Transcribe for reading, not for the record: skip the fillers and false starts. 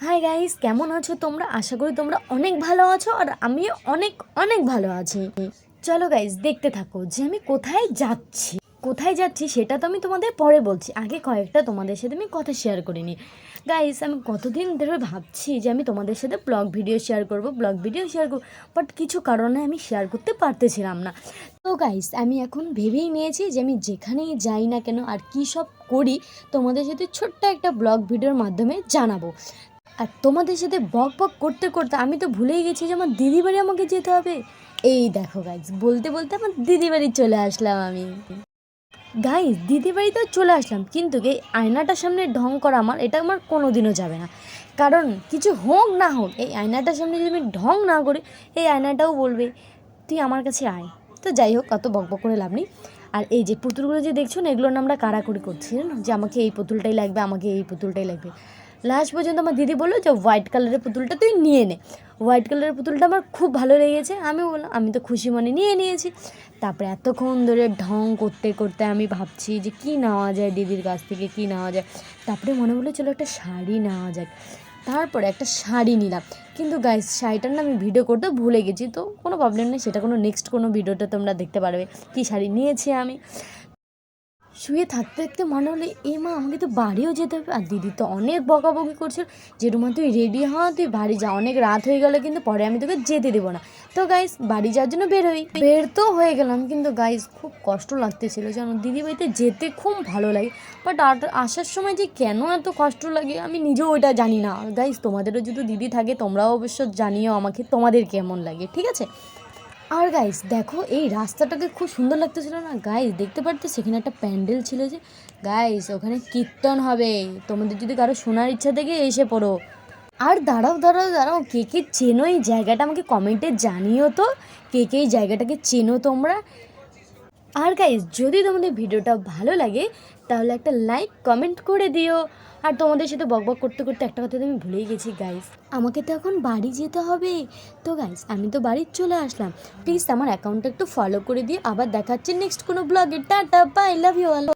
Hi guys, কেমন আছো তোমরা? আশা করি তোমরা অনেক ভালো আছো আর আমিও অনেক অনেক ভালো আছি। চলো গাইস, দেখতে থাকো যে আমি কোথায় যাচ্ছি সেটা তো আমি তোমাদের পরে বলছি। আগে কয়েকটা তোমাদের সাথে আমি কথা শেয়ার করে নিই। গাইস, আমি কতদিন ধরে ভাবছি যে আমি তোমাদের সাথে ব্লগ ভিডিও শেয়ার করব, বাট কিছু কারণে আমি শেয়ার করতে পারতেছিলাম না। তো গাইস, আমি এখন ভেবেই নিয়েছি যে আমি যেখানেই যাই না কেন আর কী সব করি তোমাদের সাথে ছোট্ট একটা ব্লগ ভিডিওর মাধ্যমে জানাবো। আর তোমাদের সাথে বক বক করতে করতে আমি তো ভুলেই গেছি যে আমার দিদি বাড়ি আমাকে যেতে হবে। এই দেখো গাইজ, বলতে বলতে আমার দিদি বাড়ি চলে আসলাম আমি। গাইজ, দিদি বাড়িতে চলে আসলাম, কিন্তু এই আয়নাটার সামনে ঢং করা এটা আমার কোনো দিনও যাবে না। কারণ কিছু হোক না হোক, এই আয়নাটার সামনে যদি আমি ঢং না করি, এই আয়নাটাও বলবে তুই আমার কাছে আয়। তো যাই হোক, অত বক বক করে লাভ নেই। আর এই যে পুতুলগুলো যে দেখছো না, এগুলোর আমরা কাড়াকুড়ি করছি না, যে আমাকে এই পুতুলটাই লাগবে, আমাকে এই পুতুলটাই লাগবে। লাস্ট পর্যন্ত আমার দিদি বললো যে হোয়াইট কালারের পুতুলটা তুই নিয়ে নে। হোয়াইট কালারের পুতুলটা আমার খুব ভালো লেগেছে, আমি বললাম আমি তো খুশি মনে নিয়ে নিয়েছি। তারপরে এতক্ষণ ধরে ঢং করতে করতে আমি ভাবছি যে কী নেওয়া যায় দিদির কাছ থেকে, কী নেওয়া যায়। তারপরে মনে হলো চলো একটা শাড়ি নেওয়া যাক। তারপরে একটা শাড়ি নিলাম, কিন্তু গাইস শাড়িটার না আমি ভিডিও করতে ভুলে গেছি, তো কোনো প্রবলেম নেই, সেটা নেক্সট কোনো ভিডিওতে তোমরা দেখতে পারবে কী শাড়ি নিয়েছি আমি। শুয়ে থাকতে থাকতে মনে হলো এ মা, আমাকে তো বাড়িও যেতে হবে। আর দিদি তো অনেক বকাবকি করছিল যে রুমা তুই রেডি হ, তুই বাড়ি যা, অনেক রাত হয়ে গেলে কিন্তু পরে আমি তোকে যেতে দেবো না। তো গাইস, বাড়ি যাওয়ার জন্য বের তো হয়ে গেলাম, কিন্তু গাইস খুব কষ্ট লাগতেছিল জানো। দিদি বাড়িতে যেতে খুব ভালো লাগে, বাট আসার সময় যে কেন এত কষ্ট লাগে আমি নিজেও ওইটা জানি না। গাইস, তোমাদেরও যদি দিদি থাকে তোমরাও অবশ্য জানিও আমাকে তোমাদের কেমন লাগে, ঠিক আছে? আর গাইস দেখো, এই রাস্তাটাকে খুব সুন্দর লাগতেছিল না গাইস? দেখতে পারতে সেখানে একটা প্যান্ডেল ছিল যে গাইস, ওখানে কীর্তন হবে। তোমাদের যদি কারো শোনার ইচ্ছা থেকে এসে পড়ো। আর দাঁড়াও দাঁড়াও দাঁড়াও, কে কে চেনো এই জায়গাটা আমাকে কমেন্টে জানিও তো, কে কে এই জায়গাটাকে চেনো তোমরা। আর গাইজ, যদি তোমাদের ভিডিওটা ভালো লাগে তাহলে একটা লাইক কমেন্ট করে দিও। আর তোমাদের সাথে বকবক করতে করতে একটা কথা তো আমি ভুলেই গেছি গাইজ, আমাকে তো এখন বাড়ি যেতে হবে। তো গাইজ, আমি তো বাড়ি চলে আসলাম। প্লিজ আমার অ্যাকাউন্টটা একটু ফলো করে দিয়ে আবার দেখাচ্ছে নেক্সট কোনো ব্লগে। Tata, bye, love you all.